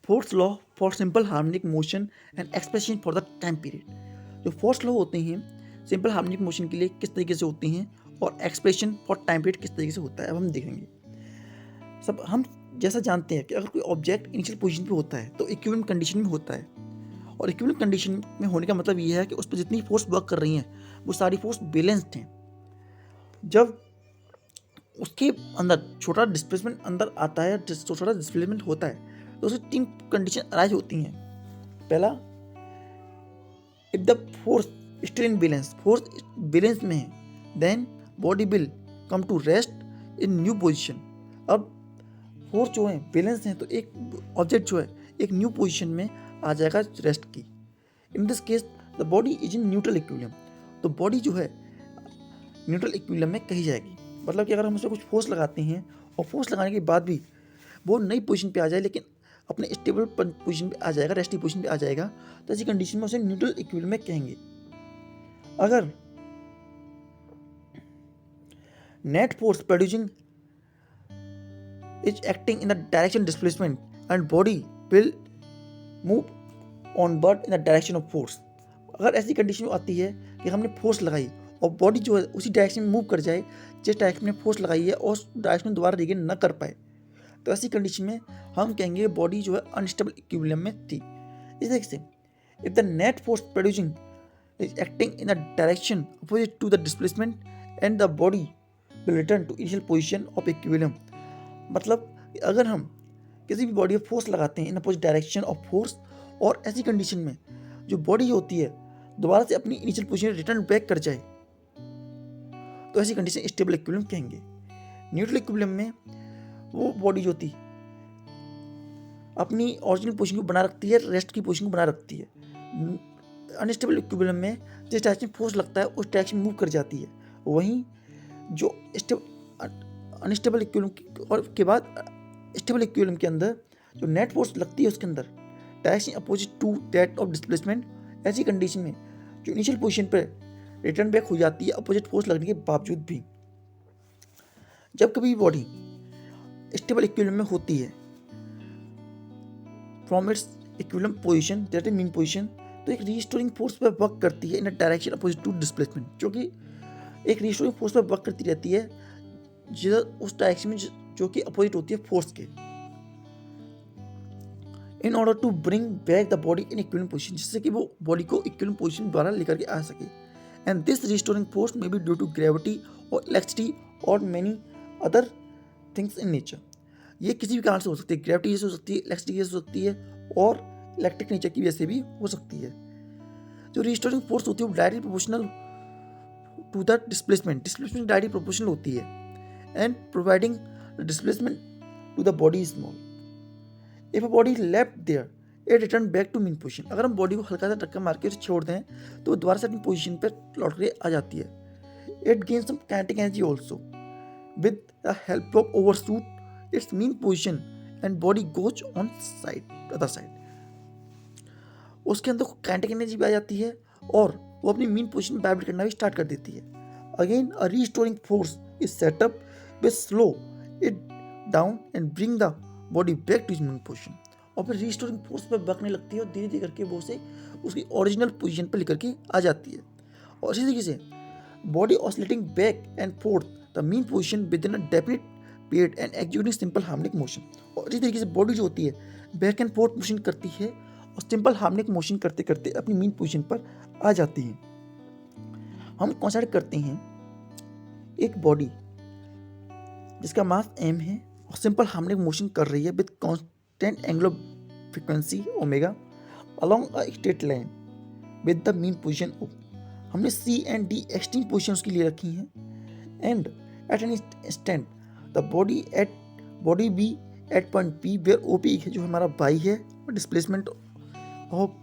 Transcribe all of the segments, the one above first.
Force law for simple harmonic motion and expression for the time period. जो force law होते हैं simple harmonic motion के लिए किस तरीके से होती हैं और एक्सप्रेशन फॉर टाइम पीरियड किस तरीके से होता है, अब हम देखेंगे। सब हम जैसा जानते हैं कि अगर कोई ऑब्जेक्ट इनिशियल पोजीशन पे होता है तो इक्विवेलेंट कंडीशन में होता है, और इक्विवेलेंट कंडीशन में होने का मतलब ये है कि उस पर जितनी फोर्स वर्क कर रही हैं वो सारी फोर्स बैलेंस्ड हैं। जब उसके अंदर छोटा डिस्प्लेसमेंट अंदर आता है, छोटा डिस्प्लेसमेंट होता है, तो उसकी 3 कंडीशन अराइज होती हैं। पहला, if the force still in balance, force balance में है, then body will come to rest in new position. अब फोर्स जो है बैलेंस है तो एक ऑब्जेक्ट जो है एक न्यू पोजीशन में आ जाएगा रेस्ट की। In this case the body is in neutral equilibrium, तो बॉडी जो है न्यूट्रल इक्विलिब्रियम में कही जाएगी। मतलब कि अगर हम उससे कुछ फोर्स लगाते हैं और फोर्स लगाने के बाद भी वो नई पोजीशन पे आ जाए लेकिन अपने स्टेबल पोजीशन पे आ जाएगा, रेस्टिंग पोजीशन पे आ जाएगा, तो ऐसी कंडीशन में उसे न्यूट्रल इक्विलिब्रियम में कहेंगे। अगर net force producing is acting in the direction displacement and body will move onward in the direction of force। अगर ऐसी कंडीशन आती है कि हमने फोर्स लगाई और बॉडी जो है उसी डायरेक्शन में मूव कर जाए जिस डायरेक्शन में फोर्स लगाई है और उस डायरेक्शन में दोबारा रिगेन न कर पाए, तो ऐसी कंडीशन में हम कहेंगे बॉडी जो है अनस्टेबल इक्विलिब्रियम में थी। इस तरीके से if the net force producing is acting in the direction opposite to the displacement and the body will return to initial position of equilibrium। मतलब अगर हम किसी भी बॉडी में फोर्स लगाते हैं in opposite direction of force और ऐसी कंडीशन में जो बॉडी होती है दोबारा से अपनी इनिशियल पोजीशन रिटर्न बैक कर जाए, तो ऐसी कंडीशन स्टेबल इक्विलिब्रियम कहेंगे। न्यूट्रल इक्विलिब्रियम में वो बॉडी जो होती अपनी ओरिजिनल पोजीशन को बना रखती है, रेस्ट की पोजीशन को बना रखती है। अनस्टेबल इक्विलिब्रियम में जिस डायरेक्शन में फोर्स लगता है उस डायरेक्शन में मूव कर जाती है। वहीं जो अनस्टेबल इक्विलिब्रियम और के बाद स्टेबल इक्विलिब्रियम के अंदर जो नेट फोर्स लगती है उसके अंदर direction opposite to that of displacement, ऐसी कंडीशन में जो इनिशियल पोजीशन पर रिटर्न बैक हो जाती है अपोजिट फोर्स लगने के बावजूद भी। जब कभी बॉडी स्टेबल इक्विलिब्रियम में होती है from its equilibrium position that is mean position, तो एक रीस्टोरिंग फोर्स पर वर्क करती है in a direction opposite to displacement, जो कि एक रीस्टोरिंग फोर्स पर वर्क करती रहती है उस डायरेक्शन में जो कि अपोजिट होती है फोर्स के, in order to bring back the body in equilibrium position, जिससे कि वो बॉडी को इक्विलिब्रियम पोजीशन द्वारा लेकर के आ सके। And this restoring force may be due to gravity और इलेक्ट्रिसिटी और many other things in nature. ये किसी भी कारण से हो सकती है, ग्रेविटी से हो सकती है, इलेक्ट्रिसिटी से हो सकती है और इलेक्ट्रिक नेचर की वजह से भी हो सकती है। जो रीस्टोरिंग फोर्स होती है वो directly proportional to the displacement directly proportional होती है and providing the displacement to the body is small. If a body left there it return back to mean position. अगर हम बॉडी को हल्का सा धक्का मार के छोड़ दें तो वो दोबारा से अपनी पोजीशन पर लौट के आ जाती है। It gain some kinetic energy also with the help of overshoot its mean position and body goes on side other side. उसके अंदर काइनेटिक एनर्जी भी आ जाती है और वो अपनी मीन पोजीशन में वाइब्रेट करना भी स्टार्ट कर देती है। Again a restoring force is set up which slow it down and bring the body back to its mean position. और फिर रीस्टोरिंग फोर्स पर बकने लगती है और धीरे धीरे करके वो उसे उसकी ओरिजिनल पोजीशन पर लेकर के आ जाती है। और इसी तरीके से body oscillating back and fourth the mean position with in a definite period and executing simple harmonic motion. और इसी तरीके से बॉडी जो होती है बैक एंड फोर्थ मोशन करती है और सिंपल हार्मोनिक मोशन करते करते अपनी मीन पोजीशन पर आ जाती है। हम कंसीडर करते हैं एक बॉडी जिसका मास m है और सिंपल हार्मोनिक मोशन कर रही है with constant angular frequency omega along a straight line with the mean position O। हमने C and D extreme position उसकी ले रखी हैं and at an instant the body B at point P where OP है जो हमारा y है और displacement of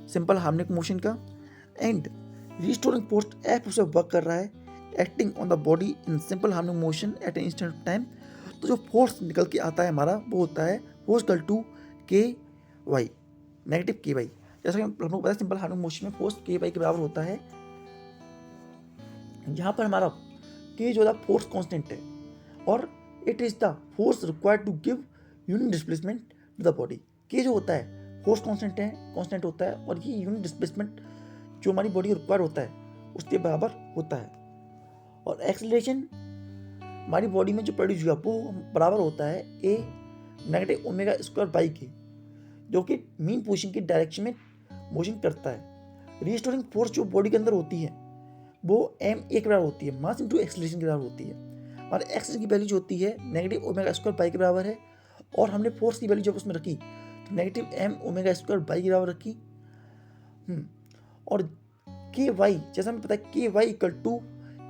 simple harmonic motion का, एंड रीस्टोरिंग फोर्स F उसे वर्क कर रहा है acting on the body in simple harmonic motion eight an instant of time. तो जो फोर्स निकल के आता है हमारा वो होता है फोर्स इक्वल टू के वाई नेगेटिव के वाई। जैसा कि हम लोग पता है सिंपल हार्मोनिक मोशन में फोर्स के वाई के बराबर होता है। यहाँ पर हमारा के जो है फोर्स कांस्टेंट है और it is the force required to give unit displacement to the body. K जो होता है फोर्स कांस्टेंट होता है, और ये यूनिट डिस्प्लेसमेंट जो हमारी बॉडी को रिक्वायर होता है उसके बराबर होता है। और एक्सेलरेशन हमारी बॉडी में जो प्रोड्यूस हुआ वो बराबर होता है ए नेगेटिव ओमेगा स्क्वायर बाई के, जो कि मीन पोजीशन की डायरेक्शन में मोशन करता है। रीस्टोरिंग फोर्स जो बॉडी के अंदर होती है वो एम ए के बराबर होती है, मास इंटू एक्सेलरेशन के बराबर होती है। हमारे एक्सेलरेशन की वैल्यू जो होती है नेगेटिव ओमेगा स्क्वायर बाई के बराबर है, और हमने फोर्स की वैल्यू जब उसमें रखी तो negative m omega square by के बराबर रखी। और के वाई जैसा हमें पता है के y equal to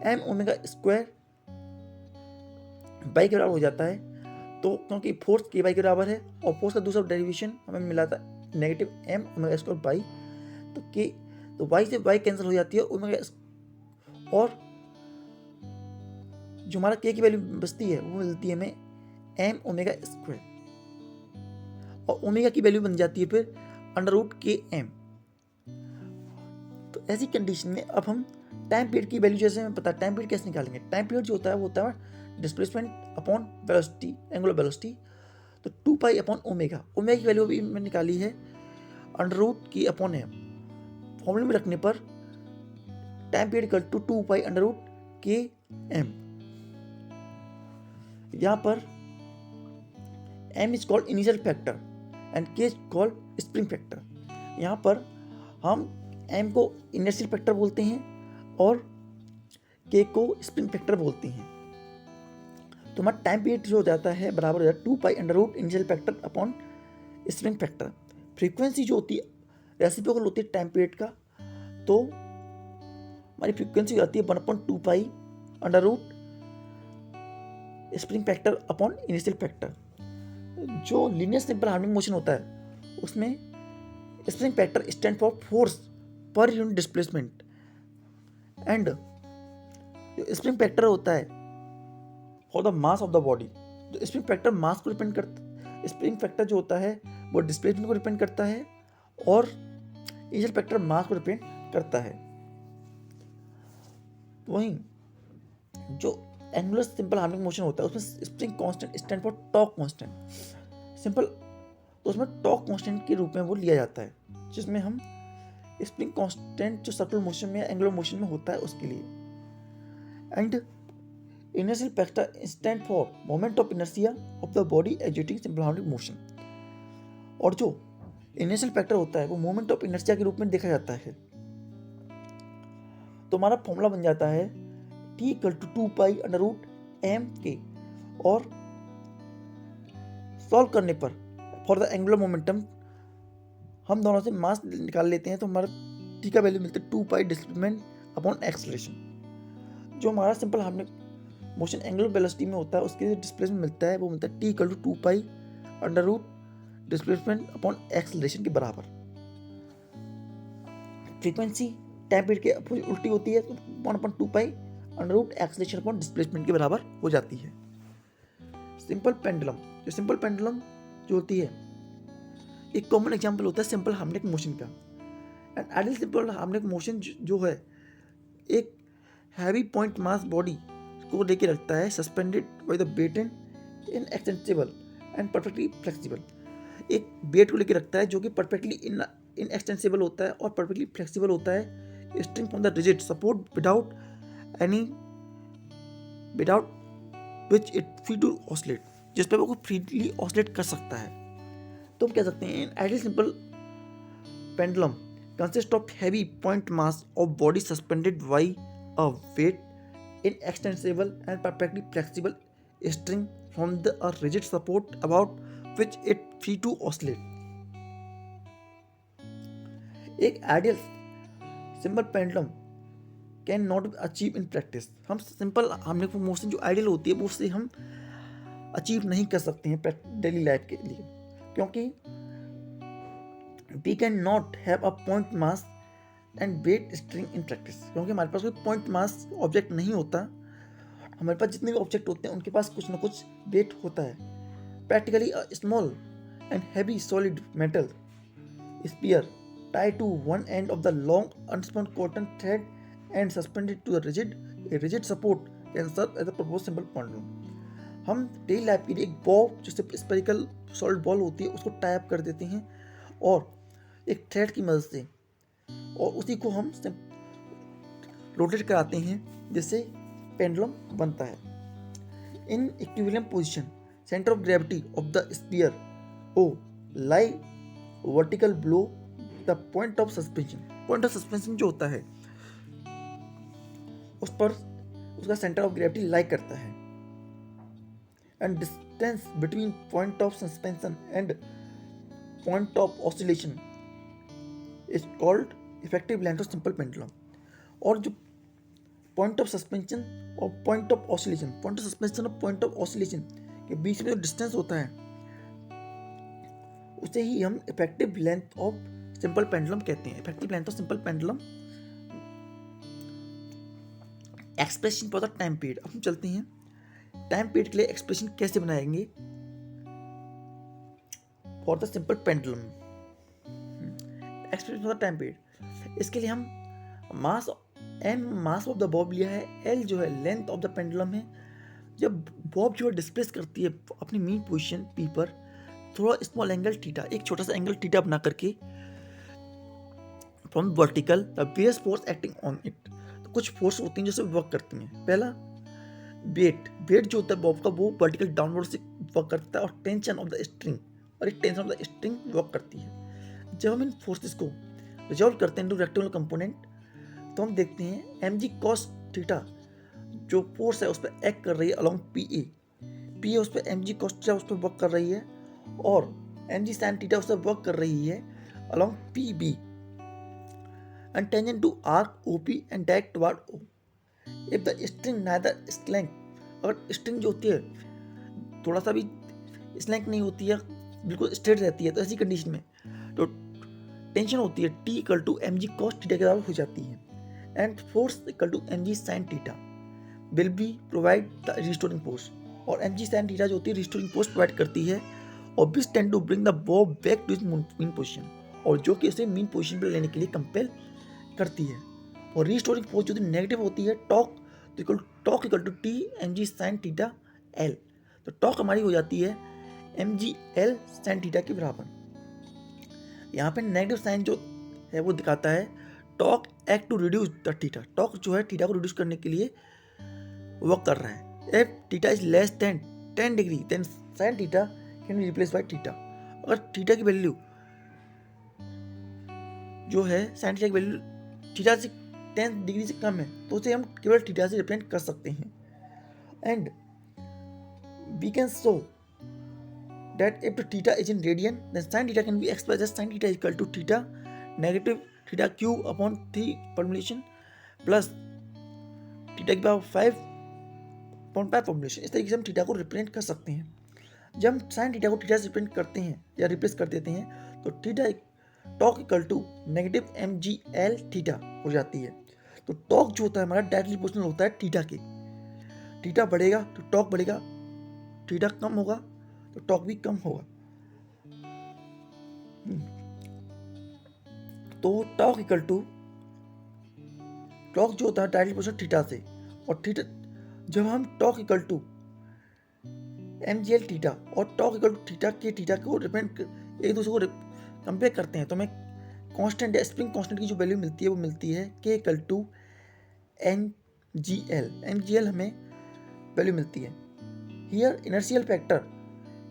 m omega square by के बराबर हो जाता है, तो क्योंकि फोर्स के वाई के बराबर है और फोर्स का दूसरा डेरिवेशन हमें मिला था negative m omega square by, तो वाई से वाई कैंसिल हो जाती है ओमेगा, और जो हमारा के की वैल्यू बचती है वो मिलती है हमें एम ओमेगा स्क्वायर, और ओमेगा की वैल्यू बन जाती है फिर अंडर रूट के एम। तो ऐसी कंडीशन में अब हम टाइम पीरियड की वैल्यू, जैसे हमें पता है टाइम पीरियड कैसे निकालेंगे, टाइम पीरियड जो होता है वो होता है displacement upon velocity, angular velocity. तो 2 पाई अपॉन ओमेगा, ओमेगा की वैल्यू भी मैंने निकाली है under root k upon m. फॉर्मूले में रखने पर time period equal to 2 pi under root k m. यहाँ पर m is called initial factor and k is called spring factor. यहाँ पर हम m को इनिशियल फैक्टर बोलते हैं और k को स्प्रिंग फैक्टर बोलते हैं। तो हमारा टाइम पीरियड जो हो जाता है बराबर हो जाता है 2 pi under root initial factor upon spring factor. Frequency जो होती है रेसिप्रोकल होती है टाइम पीरियड का, तो हमारी फ्रीक्वेंसी हो जाती है 1/2 pi under root spring factor upon initial factor. जो लीनियर सिंपल हार्मोनिक मोशन होता है उसमें spring factor stand for force per unit displacement, and जो स्प्रिंग फैक्टर होता है for the mass of the body. जो स्प्रिंग फैक्टर मास को depend करता, स्प्रिंग फैक्टर जो होता है वो डिस्प्लेसमेंट को डिपेंड करता है, और इनिशियल फैक्टर मास को डिपेंड करता है। वहीं जो एंगुलर सिंपल हार्मोनिक मोशन होता है उसमें spring constant stand for torque constant simple, तो उसमें टॉर्क कांस्टेंट के रूप में वो लिया जाता है, जिसमें हम स्प्रिंग कांस्टेंट जो सर्कुलर मोशन में या एंगुलर मोशन में होता है उसके लिए। And inertial factor stand for moment of inertia of the body executing simple harmonic motion. और जो इनर्शियल फैक्टर होता है वो मोमेंट ऑफ इनर्शिया के रूप में देखा जाता है। तो हमारा फॉर्मूला बन जाता है T equal to 2 pi under root m k, और सॉल्व करने पर फॉर द एंगुलर मोमेंटम हम दोनों से मास निकाल लेते हैं, तो हमारा T का वैल्यू मिलता है 2 पाई डिस्प्लेसमेंट अपॉन एक्सेलरेशन। जो हमारा simple harmonic motion angular velocity में होता है उसके डिस्प्लेसमेंट मिलता है वो मिलता है T equal to 2 pi under root displacement upon acceleration के बराबर। फ्रीक्वेंसी टाइम पीरियड के उल्टी होती है, तो 1/2 pi under root acceleration upon displacement के बराबर हो जाती है। सिंपल पेंडुलम, जो सिंपल पेंडुलम जो होती है एक कॉमन एग्जांपल होता है सिंपल हार्मोनिक मोशन का। And ideal simple harmonic motion जो है एक हैवी पॉइंट मास बॉडी को लेके रखता है suspended by the weight and inextensible and perfectly flexible. एक वेट को लेके रखता है जो कि परफेक्टली इनएक्सटेंसिबल होता है और परफेक्टली फ्लेक्सिबल होता है, string from the rigid support without which it free to oscillate, जिस पर वो फ्रीली ऑसिलेट कर सकता है। तो हम कह सकते हैं ideal simple pendulum consist of heavy point mass of body suspended by a weight inextensible and perfectly flexible string from a rigid support about which it free to oscillate. एक ideal simple pendulum can not achieve in practice. हम simple harmonic motion जो ideal होती है वो उससे हम achieve नहीं कर सकते हैं डेली लाइफ के लिए, क्योंकि we can not have a point mass and weight string in practice, क्योंकि हमारे पास कोई पॉइंट मास ऑब्जेक्ट नहीं होता। हमारे पास जितने भी ऑब्जेक्ट होते हैं उनके पास कुछ ना कुछ वेट होता है। Practically a small and heavy solid metal sphere tied to one end of the long unspun cotton thread and suspended to a rigid support can serve as a proposed simple pendulum. हम daily life के लिए एक Bob जो spherical solid ball होती है उसको tie up कर देते हैं और एक थ्रेड की मदद से, और उसी को हम रोटेट कराते हैं जिससे पेंडुलम बनता है। In equilibrium position centre of gravity of the sphere O lie vertical below the point of suspension. Point of suspension जो होता है उस पर उसका सेंटर ऑफ ग्रेविटी लाई करता है। And distance between point of suspension and point of oscillation is called effective length of simple pendulum. और जो पॉइंट ऑफ सस्पेंशन और point of oscillation, point of suspension और पॉइंट ऑफ ऑसिलेशन के बीच में जो distance होता है उसे ही हम effective length of simple pendulum कहते हैं। Effective length of simple pendulum expression for the time period. अब हम चलते हैं टाइम पीरियड के लिए एक्सप्रेशन कैसे बनाएंगे for the simple pendulum. Expression for the time period, इसके लिए हम मास ऑफ द बॉब लिया है, एल जो है लेंथ ऑफ द पेंडुलम है। जब बॉब जो है डिस्प्लेस करती है अपनी मीन पोजीशन पी पर थोड़ा स्मॉल एंगल थीटा, एक छोटा सा एंगल थीटा बना करके from vertical the various force acting on it, तो कुछ फोर्स होती हैं जो वर्क करती हैं। पहला वेट जो होता है बॉब का वो वर्टिकल डाउनवर्ड से वर्क करता है और टेंशन ऑफ द स्ट्रिंग, और एक tension of the string work करती है। जब हम इन फोर्सेस को रिजॉल्व करते हैं इनटू रेक्टेंगुलर कंपोनेंट तो हम देखते हैं एम जी कॉस थीटा जो फोर्स है उस पर एक्ट कर रही है अलॉन्ग पी ए उस पर एम जी कॉस थीटा उस पर वर्क कर रही है, और एम जी साइन थीटा उस पर वर्क कर रही है along P B and tangent to arc OP and direct toward O. If the string neither slank, अगर string जो होती है थोड़ा सा भी स्लैंक नहीं होती है, बिल्कुल स्ट्रेट रहती है, तो ऐसी कंडीशन में तो टेंशन होती है T equal to M G cos theta के बराबर हो जाती है, and force equal to M G sine theta will be provide the restoring force. और एम जी साइन थीटा जो होती है रिस्टोरिंग फोर्स प्रोवाइड करती है, और which tend to bring the bob back to its mean position, और जो कि उसे मीन पोजीशन पर लेने के लिए कंपेल करती है। और रिस्टोरिंग फोर्स जो नेगेटिव होती है torque equal to t m ji sine theta l, तो टॉक हमारी हो जाती है m g l sine theta के बराबर। यहाँ पे नेगेटिव साइन जो है वो दिखाता है torque act to reduce the theta, torque जो है थीटा को रिड्यूस करने के लिए वर्क कर रहा है। If theta is less than 10 degree then sine theta can be replace by theta. अगर थीटा की वैल्यू जो है साइन थीटा की वैल्यू थीटा से 10 डिग्री से कम है तो उसे हम केवल थीटा से रिप्रेजेंट कर सकते हैं। And we can show that if theta is in radian then sine theta can be expressed as sine theta equal to theta negative theta cube upon 3 formulation plus theta की power 5.5 formulation. इस तरीके से हम theta को represent कर सकते हैं। जब हम साइन थीटा को थीटा से रिप्रेजेंट करते हैं या रिप्लेस कर देते हैं तो theta torque equal to negative m g l theta हो जाती है। तो टॉक जो होता है हमारा डायरेक्टली प्रोपोर्शनल होता है थीटा के, थीटा बढ़ेगा तो टॉक बढ़ेगा, थीटा कम होगा तो टॉक भी कम होगा। तो टॉक इक्वल टू टॉक जो होता है डायरेक्टली प्रोपोर्शनल थीटा से, और थीटा जब हम torque equal to M g l theta और टॉक इक्वल टू थीटा को रिप्रेजेंट एक दूसरे को कंपेयर करते हैं तो हमें कांस्टेंट या स्प्रिंग कांस्टेंट की जो वैल्यू मिलती है वो मिलती है k equal to n g l हमें वैल्यू मिलती है। Here inertial factor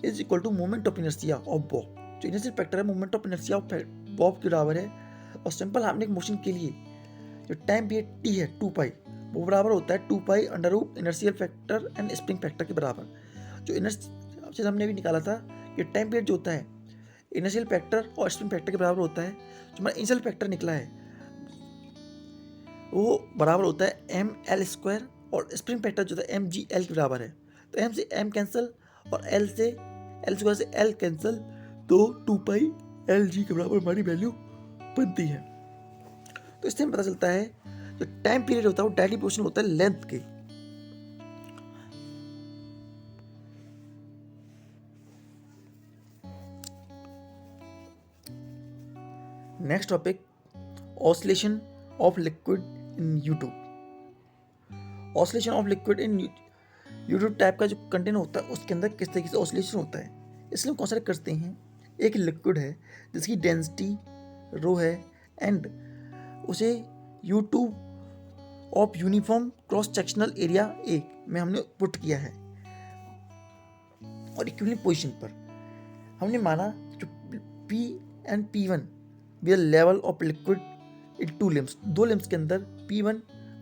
is equal to moment of inertia of bob, जो इनर्शियल फैक्टर है moment of inertia of bob के बराबर है। और सिंपल हार्मोनिक मोशन के लिए जो टाइम पीरियड टी है 2 पाई वो बराबर होता है 2 pi under root inertial factor and spring factor के बराबर। जो इनर्शियल हमने भी निकाला था कि टाइम पीरियड जो होता है इनिशियल फैक्टर और स्प्रिंग फैक्टर के बराबर होता है। जो हमारा इनिशियल फैक्टर निकला है वो बराबर होता है एम एल स्क्वायर, और स्प्रिंग फैक्टर जो था एम जी एल के बराबर है। तो एम से एम कैंसिल और एल स्क्वायर से एल कैंसिल, तो 2 पाई एल जी के बराबर हमारी वैल्यू बनती है। तो इससे हमें पता चलता है जो टाइम पीरियड होता है वो डायरेक्टली प्रोपोर्शनल होता है लेंथ के। Next topic oscillation of liquid in YouTube. Oscillation of liquid in YouTube type का जो कंटेंट होता है उसके अंदर किस तरीके से ऑसिलेशन होता है इसलिए हम कंसिडर करते हैं एक लिक्विड है जिसकी डेंसिटी रो है एंड उसे U2 of uniform cross sectional area A में हमने पुट किया है और इक्विवेलेंट पोजीशन पर हमने माना जो P and P1 be the level of liquid in to limbs, दो लिम्स के अंदर P1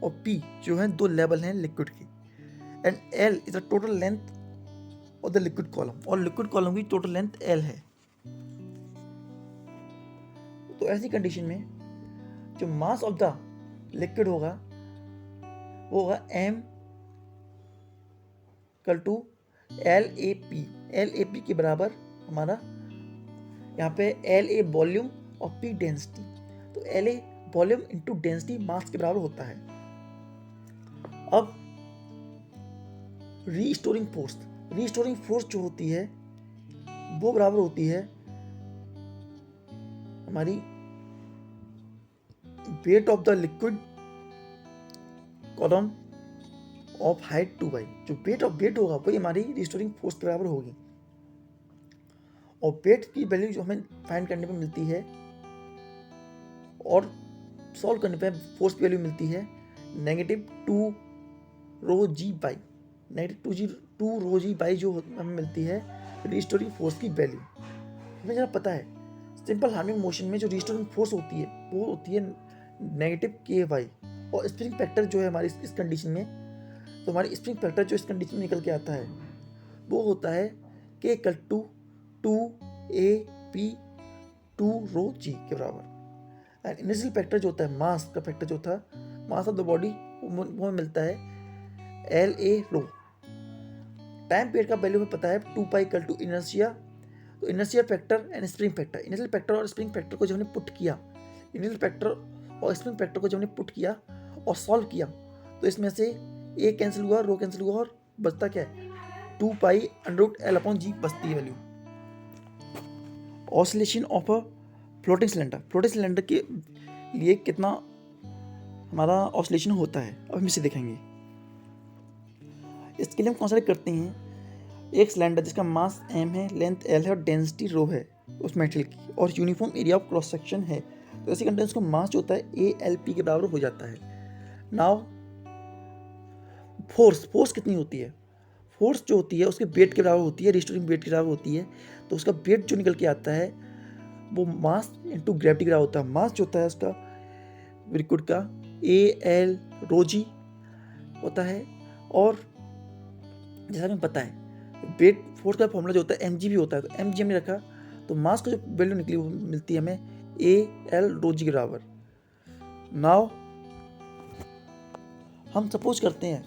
और P जो हैं दो लेवल हैं लिक्विड के and L is the total length of the liquid column और लिक्विड कॉलम की टोटल लेंथ L है। तो ऐसी कंडीशन में जो मास ऑफ द लिक्विड होगा वो होगा m इक्वल टू LAP के बराबर हमारा यहाँ पे LA वॉल्यूम और P डेंसिटी, तो LA volume into density mass के बराबर होता है। अब रीस्टोरिंग फोर्स जो होती है वो बराबर होती है हमारी wait of the liquid column of height 2 by, जो वेट होगा वही हमारी रिस्टोरिंग फोर्स के बराबर होगी और वेट की वैल्यू जो हमें फाइंड करने पे मिलती है और सॉल्व करने पे फोर्स की वैल्यू मिलती है -2 रो जी बाई, -2 रो जी बाई जो हमें मिलती है रिस्टोरिंग फोर्स की वैल्यू। हमें जरा पता है सिंपल हार्मोनिक मोशन में जो रिस्टोरिंग फोर्स होती है वो होती है -KY और स्प्रिंग फैक्टर जो है हमारी इस कंडीशन में, तो हमारी स्प्रिंग फैक्टर जो इस कंडीशन में निकल के आता है वो होता है K इक्वल टू 2AP 2 रो जी के बराबर। एंड इनिशियल फैक्टर जो होता है मास का फैक्टर जो था मास ऑफ द बॉडी वो मिलता है LA रो। टाइम पीरियड का वैल्यू हमें पता है 2 पाई इक्वल टू इनर्शिया, तो inertia factor and spring factor, initial factor और स्प्रिंग फैक्टर को जब हमने पुट किया, इनिशियल फैक्टर और स्प्रिंग फैक्टर को जब हमने पुट किया और सॉल्व किया तो इसमें से ए कैंसिल हुआ, रो कैंसिल हुआ और बचता क्या है 2 पाई √L अपॉन जी बचती है value. Oscillation of a floating cylinder के लिए कितना हमारा ऑसिलेशन होता है अब हम इसे देखेंगे। इसके लिए हम कंसीडर करते हैं एक सिलेंडर जिसका मास m है, लेंथ L है और डेंसिटी रो है उस मेटल की और uniform area of cross section है, तो ऐसी कंडीशन का मास जो होता है ALP के बराबर हो जाता है। नाउ फोर्स कितनी होती है, फोर्स जो होती है उसके वेट के बराबर होती है, रिस्टोरिंग वेट के बराबर होती है, तो उसका वेट जो निकल के आता है वो मास इंटू ग्रेविटी के बराबर होता है। मास जो होता है उसका लिक्विड का AL रो जी होता है और जैसा हमें पता है वेट फोर्स का फॉर्मूला जो होता है mg भी होता है, तो mg हमने रखा तो मास का जो वैल्यू निकली वो मिलती है हमें AL रो जी के बराबर। नाउ हम सपोज करते हैं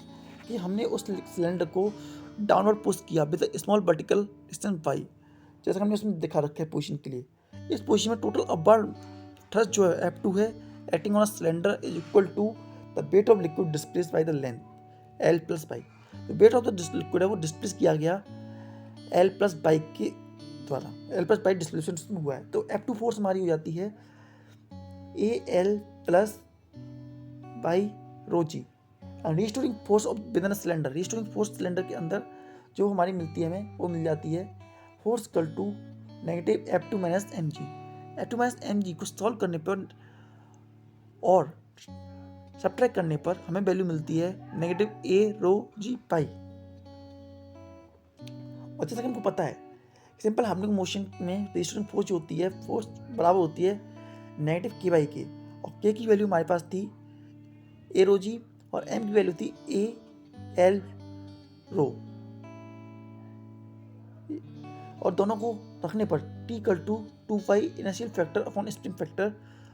कि हमने उस सिलेंडर को डाउनवर्ड पुश किया with small vertical distance y, जैसा हमने उसमें दिखा रखा है पोजीशन के लिए। इस पोजीशन में टोटल अपवर्ड थ्रस्ट जो है F2 है acting on a cylinder is equal to the weight of liquid displaced by the length L plus by, तो वेट ऑफ द लिक्विड है वो डिस्प्लेस किया गया L प्लस बाई के द्वारा, L प्लस बाई डिस्प्लेसमेंट हुआ है, तो F2 फोर्स हमारी हो जाती है AL plus by rho g. Restoring force of within a cylinder, restoring force cylinder के अंदर जो हमारी मिलती है हमें वो मिल जाती है force equal to -F2 minus mg। F2 minus mg को सॉल्व करने पर और सब्ट्रैक्ट करने पर हमें वैल्यू मिलती है -A रो जी पाई। और जैसा कि हमको पता है सिंपल हार्मोनिक मोशन में रिस्टोरिंग फोर्स जो होती है फोर्स बराबर होती है -K बाई के, और K की वैल्यू हमारे पास थी A रो जी और M की वैल्यू थी AL रो, और दोनों को रखने पर T equal to 2 pi initial factor upon spring factor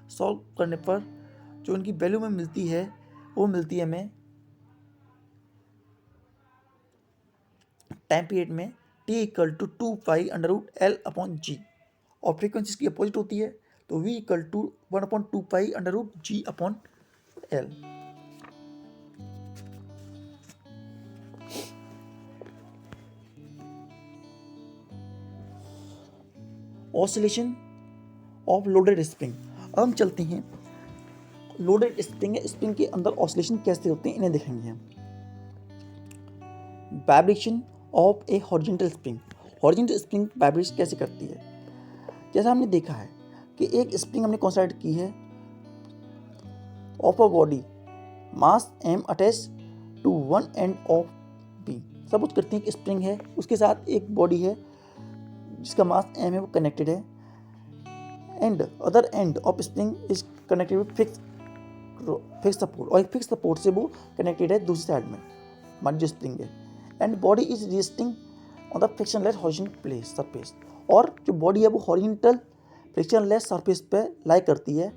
solve करने पर जो इनकी वैल्यू में मिलती है वो मिलती है हमें टाइम पीरियड में T equal to 2 pi √L upon G, और फ्रीक्वेंसी की अपोजिट होती है तो V equal to 1/2 pi √G upon L। Oscillation of loaded spring. अब हम चलते हैं लोडेड स्प्रिंग के अंदर ऑसिलेशन कैसे होते हैं इन्हें देखेंगे हम। Vibration of A horizontal spring, horizontal spring vibrate कैसे करती है। जैसा हमने देखा है कि एक स्प्रिंग हमने कंसीडर की है of a body, mass m attach to one end of b। Suppose करते हैं कि स्प्रिंग है, उसके साथ एक बॉडी है जिसका मास m है, वो कनेक्टेड है, and other and of spring is connected with fix support, और एक फिक्स सपोर्ट से वो कनेक्टेड है दूसरी साइड में हमारी जो स्प्रिंग है, and body is resting on the frictionless horizontal surface, और जो बॉडी है वो हॉरिजॉन्टल फ्रिक्शनलेस सरफेस पे लाई करती है,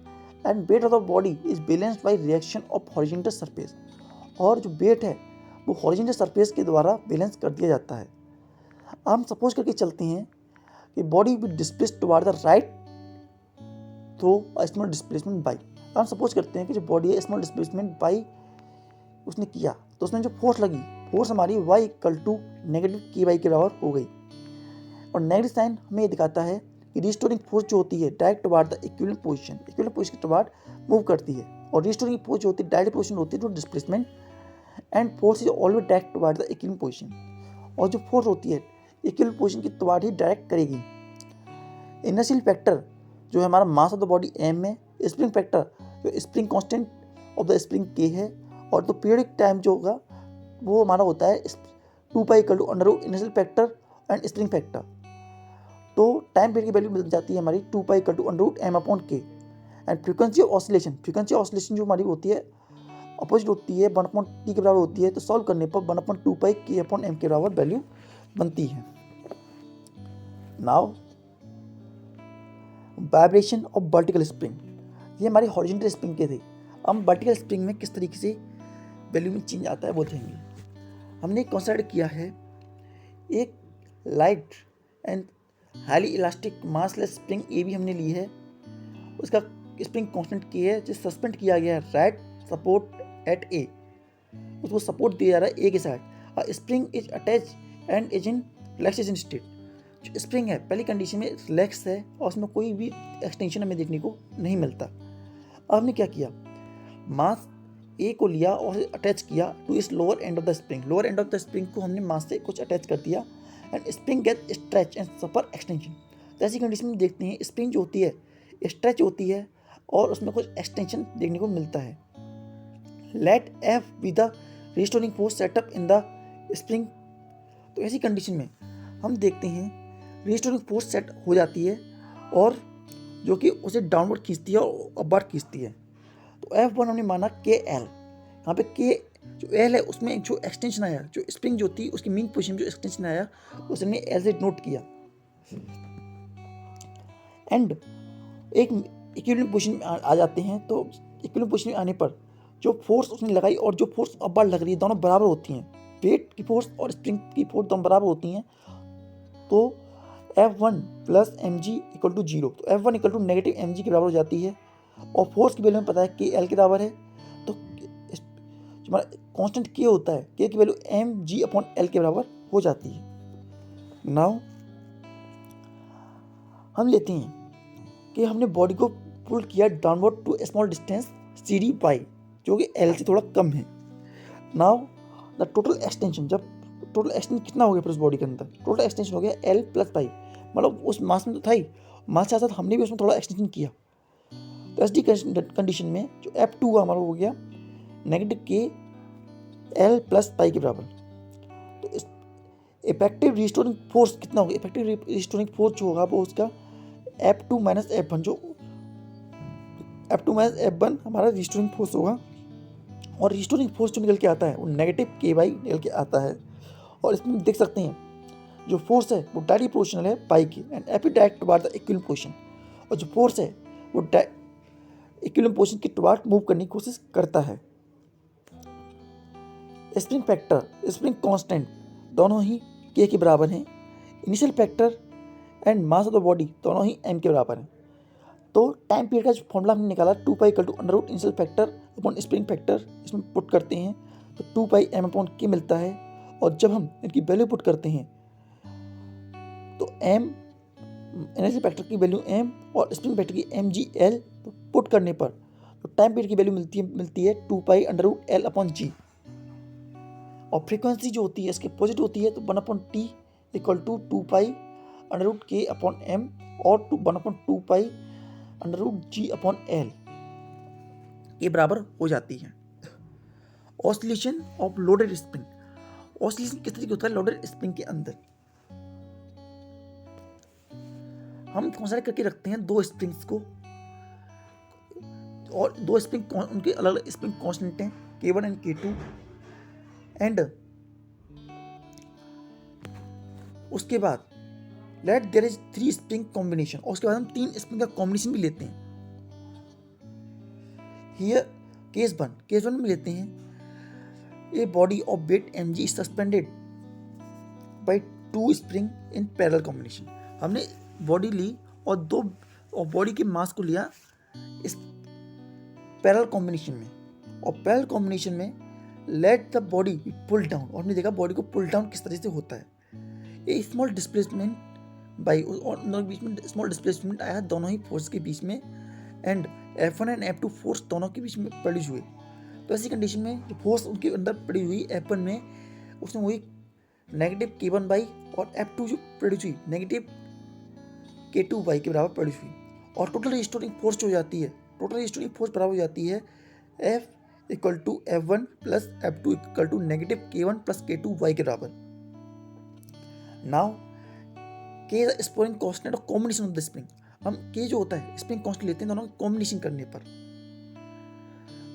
and wait of the body is balanced by reaction of horizontal surface, और जो वेट है वो हॉरिजॉन्टल सरफेस के द्वारा बैलेंस कर दिया जाता है। हम सपोज करके चलते हैं कि body will displace toward the right through a small displacement by. हम सपोज करते हैं कि जो बॉडी है स्मॉल डिस्प्लेसमेंट बाई उसने किया, तो उसमें जो फोर्स लगी, फोर्स हमारी y इक्वल टू नेगेटिव के वाई के बराबर हो गई, और नेगेटिव साइन हमें ये दिखाता है कि रिस्टोरिंग फोर्स जो होती है direct toward the equivalent position के टुवर्ड मूव करती है, और रिस्टोरिंग फोर्स जो होती है डायरेक्ट पोजीशन होती है to displacement, and force is always direct toward the equivalent position, और जो फोर्स होती है इक्विवेलेंट पोजीशन के टुवर्ड ही डायरेक्ट करेगी। इनर्शियल फैक्टर जो है हमारा mass of the body m है, स्प्रिंग फैक्टर जो spring constant of the spring k है, और तो पीरियडिक टाइम जो होगा वो हमारा होता है 2 pi equal to under root inertial factor and spring factor. तो टाइम पीरियड की वैल्यू मिल जाती है हमारी 2 pi equal to under root m upon k, and frequency of oscillation जो हमारी होती है अपोजिट होती है 1 अपॉन t के बराबर होती है, तो सॉल्व करने पर 1 अपॉन 2 पाई k अपॉन m के बराबर वैल्यू बनती है। Now vibration of vertical spring, ये हमारी हॉरिजॉन्टल स्प्रिंग के थे। हम वर्टिकल स्प्रिंग में किस तरीके से वैल्यू में चेंज आता है वो देखेंगे। हमने कंसीडर किया है एक light and highly elastic massless spring A भी हमने ली है, उसका स्प्रिंग कांस्टेंट के है, जिसे सस्पेंड किया गया है राइट सपोर्ट एट ए, उसको सपोर्ट दिया जा रहा है ए के साथ। Spring is attach and is in relaxation state. जो स्प्रिंग है पहली कंडीशन में रिलैक्स है और उसमें कोई भी एक्सटेंशन हमें देखने को नहीं मिलता। अब हमने क्या किया, मास ए को लिया और अटैच किया टू इस lower end of the spring. Lower end of the spring को हमने मास से कुछ अटैच कर दिया, and spring get stretch and suffer extension. तो ऐसी कंडीशन में देखते हैं स्प्रिंग जो होती है स्ट्रेच होती है और उसमें कुछ एक्सटेंशन देखने को मिलता है। Let F be the restoring force set up in the spring. तो ऐसी कंडीशन में हम देखते हैं रिस्टोरिंग फोर्स सेट हो जाती है और जो कि उसे डाउनवर्ड खींचती है और अपवर्ड खींचती है। तो F1 हमने माना के एल, यहाँ पे के जो एल है उसमें जो एक्सटेंशन आया, जो स्प्रिंग जो थी उसकी मीन पोजीशन में जो एक्सटेंशन आया उसे हमने एल से नोट किया, एंड एक इक्विवेलेंट पोजीशन में आ जाते हैं। तो इक्विवेलेंट पोजीशन में आने पर जो फोर्स उसने लगाई और जो फोर्स अपवर्ड लग रही है दोनों बराबर होती हैं, वेट की फोर्स और स्प्रिंग की फोर्स दोनों बराबर होती हैं। तो F1 plus mg equal to 0, तो F1 equal to negative mg के बराबर हो जाती है, और फोर्स की वैल्यू में पता है के एल के बराबर है। तो जो हमारा कांस्टेंट के होता है के की वैल्यू mg अपॉन एल के बराबर हो जाती है। नाउ हम लेते हैं कि हमने बॉडी को पुल किया downward to small distance CD by, जो कि एल से थोड़ा कम है। नाउ द टोटल एक्सटेंशन, जब टोटल एक्सटेंशन कितना हो गया फिर उस बॉडी के अंदर, टोटल एक्सटेंशन हो गया एल प्लस पाई, मतलब उस मास में तो था ही, मास के साथ हमने भी उसमें थोड़ा एक्सटेंशन किया। तो एस डी कंडीशन में जो F2 हमारा हो गया नेगेटिव के एल प्लस पाई के बराबर। तो इस इफेक्टिव रिस्टोरिंग फोर्स कितना होगा, इफेक्टिव रिस्टोरिंग फोर्स जो होगा वो उसका F2 माइनस F1, जो F2 माइनस F1 हमारा रिस्टोरिंग फोर्स होगा, और रिस्टोरिंग फोर्स जो निकल के आता है वो नेगेटिव के वाई निकल के आता है। और इसमें देख सकते हैं जो फोर्स है वो डायरेक्टली प्रोपोर्शनल है पाई की, and F direct toward the equivalent position, और जो फोर्स है वो इक्विवेलेंट पोजीशन के टुवर्ड मूव करने की कोशिश करता है। स्प्रिंग फैक्टर, स्प्रिंग कांस्टेंट दोनों ही के के बराबर हैं। Initial factor and mass of the body दोनों ही m के बराबर हैं। तो टाइम पीरियड का जो फॉर्मूला हमने निकाला 2 pi equal to under root initial factor upon spring factor, इसमें पुट करते हैं तो 2 पाई m अपॉन k मिलता है, और जब हम इनकी वैल्यू पुट करते हैं तो m इनिशियल फैक्टर की वैल्यू m और स्प्रिंग फैक्टर की mgl पुट करने पर तो टाइम पीरियड की वैल्यू मिलती है 2 pi under root l upon g, और फ्रीक्वेंसी जो होती है इसके अपोजिट होती है तो 1 upon t equal to 2 pi under root k upon m और 1 अपॉन 2 pi under root g upon l के बराबर हो जाती है। Oscillation of loaded spring, oscillation किस तरीके होता है लोडेड स्प्रिंग के अंदर? हम कंसीडर करके रखते हैं दो स्प्रिंग्स को और दो स्प्रिंग उनके अलग अलग स्प्रिंग कांस्टेंट हैं K1 एंड K2 एंड उसके बाद let there is 3 spring combination और उसके बाद हम 3 स्प्रिंग का कॉम्बिनेशन भी लेते हैं। हियर केस वन में लेते हैं a body of weight mg is suspended by 2 spring in parallel combination. हमने बॉडी ली और बॉडी के मास को लिया इस पैरेलल कॉम्बिनेशन में और पैरेलल कॉम्बिनेशन में let the body pull down और हमने देखा बॉडी को पुल डाउन किस तरह से होता है। ए स्मॉल डिस्प्लेसमेंट बाई और दोनों के बीच में स्मॉल डिस्प्लेसमेंट आया दोनों ही फोर्स के बीच में and F1 and F2 force दोनों के बीच में प्रोड्यूस हुए। तो ऐसी कंडीशन में जो फोर्स उनके अंदर प्रोड्यूस हुई F1 में उसमें हुई नेगेटिव K1 बाई और F2 जो प्रोड्यूस हुई नेगेटिव K2 बाई के बराबर प्रोड्यूस हुई और टोटल रिस्टोरिंग फोर्स हो जाती है बराबर हो जाती है F equal to F1 plus F2 equal to negative K1 plus K2 y के बराबर। Now K is spring constant और कॉम्बिनेशन ऑफ द स्प्रिंग। हम K जो होता है स्प्रिंग कांस्टेंट लेते हैं दोनों कॉम्बिनेशन करने पर,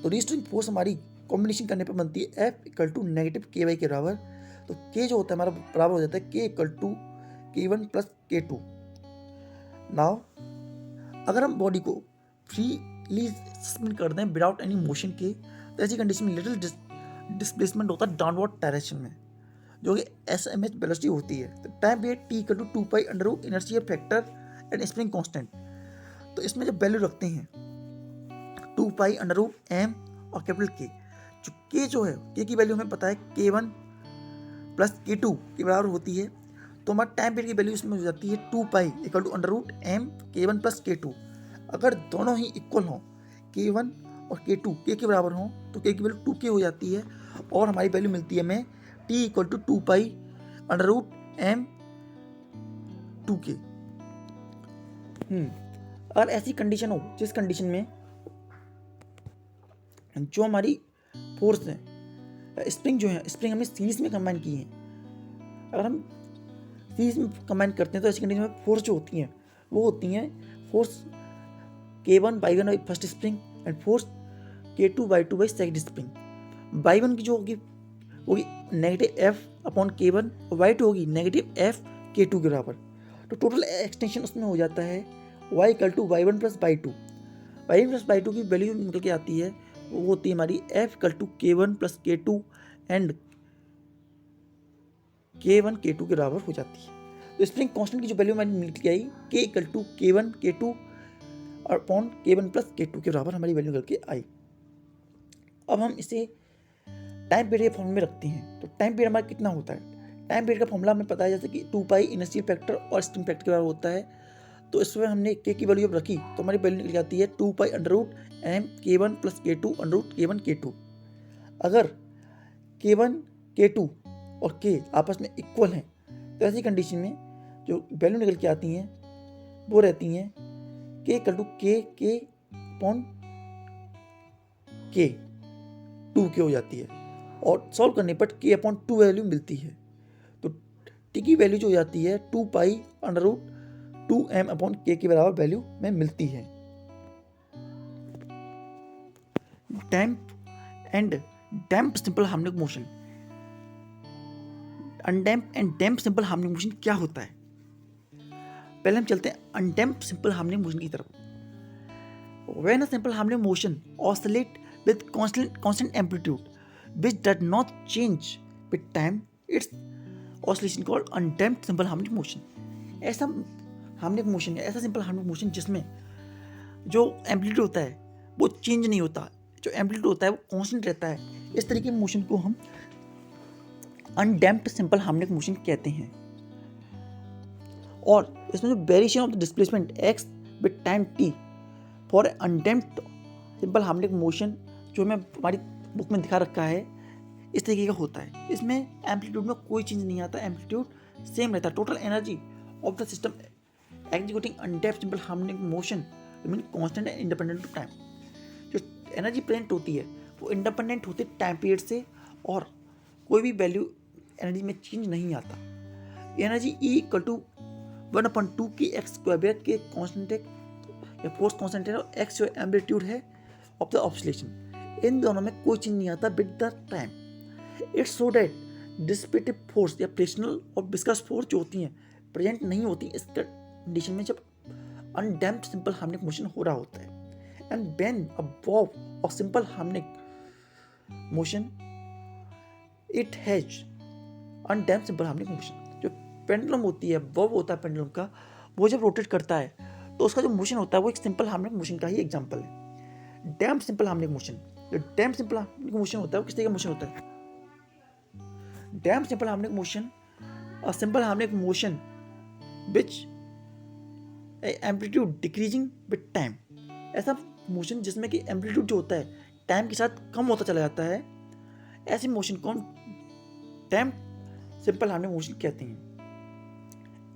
तो रिस्टोरिंग फोर्स हमारी कॉम्बिनेशन करने पर बनती है F equal to negative K के बराबर। तो K जो होता है हमारा बराबर हो जाता है K equal to K1 plus K2। Now अगर हम बॉडी को फ्रीली सस्पेंड कर दें विदाउट एनी मोशन के तो ऐसी कंडीशन में लिटिल डिस्प्लेसमेंट होता है डाउनवर्ड डायरेक्शन में जो कि SMH वेलोसिटी होती है। तो time period T equal to 2 pi under root inertia factor and spring constant. तो इसमें जब वैल्यू रखते हैं 2 पाई अंडर रूट M और कैपिटल K, जो K जो है K की वैल्यू हमें पता है K1 प्लस K2 के बराबर होती है। तो हमारा टाइम पीरियड की वैल्यू इसमें हो जाती है 2 pi equal to under root M K1 plus K2। अगर दोनों ही इक्वल हों K1 और K2 K के बराबर हों तो K की वैल्यू 2K हो जाती है और हमारी वैल्यू मिलती है हमें T equal to 2 pi under root M 2K। अगर ऐसी कंडीशन हो जिस कंडीशन में जो हमारी फोर्स है स्प्रिंग जो है स्प्रिंग हमने सीरीज में कंबाइन की है, अगर हम सीरीज में कंबाइन करते हैं तो ऐसी कंडीशन में फोर्स जो होती हैं वो होती हैं force K1 by 1 by first spring and force K2 by 2 by second spring. By 1 की जो होगी नेगेटिव F अपॉन K1 और बाई 2 होगी नेगेटिव F K2 के बराबर। तो टोटल एक्सटेंशन उसमें हो जाता है y equal two by 1 plus by 2। By 1 plus by 2 की वैल्यू निकल के आती है वो होती है हमारी F equal to K1 plus K2 and K1 K2 के बराबर हो जाती है। तो स्प्रिंग कांस्टेंट की जो वैल्यू हमारी निकल के आई K equal to K1 K2 और अपॉन K1 प्लस K2 के बराबर हमारी वैल्यू निकल के आई। अब हम इसे टाइम पीरियड के फॉर्म में रखते हैं तो टाइम पीरियड हमारा कितना होता है? टाइम पीरियड का फॉर्मूला हमें पता है जैसे कि 2 पाई इनर्शियल फैक्टर और स्प्रिंग फैक्टर के बराबर होता है। तो इसमें हमने K की वैल्यू जब रखी तो हमारी वैल्यू निकल जाती है 2 pi under root M K1 plus K2 under root K1 K2। अगर K1 K2 और K आपस में इक्वल हैं तो ऐसी कंडीशन में जो वैल्यू निकल के आती हैं वो रहती हैं K equal to K upon K 2K हो जाती है और सॉल्व करने पर K अपॉन 2 वैल्यू मिलती है। तो T की वैल्यू जो हो जाती है 2 pi under root 2M upon K के बराबर वैल्यू में मिलती है। Damp and damp simple harmonic motion, undamp and damp simple harmonic motion क्या होता है? पहले हम चलते हैं अनडैम्प सिंपल हार्मोनिक मोशन की तरफ। When a simple harmonic motion oscillate with constant amplitude which does not change with time, its oscillation called undamped simple harmonic motion। ऐसा हार्मोनिक मोशन है, ऐसा सिंपल हार्मोनिक मोशन जिसमें जो amplitude होता है वो चेंज नहीं होता, जो एम्पलीट्यूड होता है वो कांस्टेंट रहता है, इस तरीके के मोशन को हम अनडैम्प्ड सिंपल हार्मोनिक मोशन कहते हैं। और इसमें जो variation of the displacement x with time t for undamped simple harmonic motion जो हमें हमारी बुक में दिखा रखा है इस तरीके का होता है। इसमें एम्पलीट्यूड में कोई चेंज नहीं आता, एम्पलीट्यूड सेम रहता है. Total energy of the system executing undamped simple harmonic motion remain constant and independent to time. जो एनर्जी प्रेजेंट होती है वो इंडिपेंडेंट होती है टाइम पीरियड से, और कोई भी वैल्यू एनर्जी में चेंज नहीं आता. एनर्जी E इक्वल टू 1/2 की एक्स स्क्वायर के कांस्टेंट या फोर्स कांस्टेंट है, और एक्स जो एम्पलीट्यूड है ऑफ द ऑसिलेशन. इन दोनों में कोई चेंज नहीं आता with the time. It's so that dissipative force या फ्रिक्शनल और विस्कस फोर्स जो होती हैं प्रेजेंट नहीं होती इस कंडीशन में जब अनडैम्प्ड सिंपल हार्मोनिक मोशन हो रहा होता है. And when a Bob of simple harmonic motion it has undamped simple harmonic motion. जो पेंडुलम होती है, बॉब होता है पेंडुलम का, वो जब रोटेट करता है तो उसका जो मोशन होता है वो एक सिंपल हार्मोनिक मोशन का ही एग्जांपल है. डैम्प सिंपल हार्मोनिक मोशन, जो डैम्प सिंपल हार्मोनिक मोशन होता है वो किस तरह का मोशन होता है? Damp simple harmonic motion, a simple harmonic motion which amplitude decreasing with time. ऐसा मोशन जिसमें कि एम्पलीट्यूड जो होता है टाइम के साथ कम होता चला जाता है, ऐसे मोशन को हम डैम्प सिंपल हार्मोनिक मोशन कहते हैं.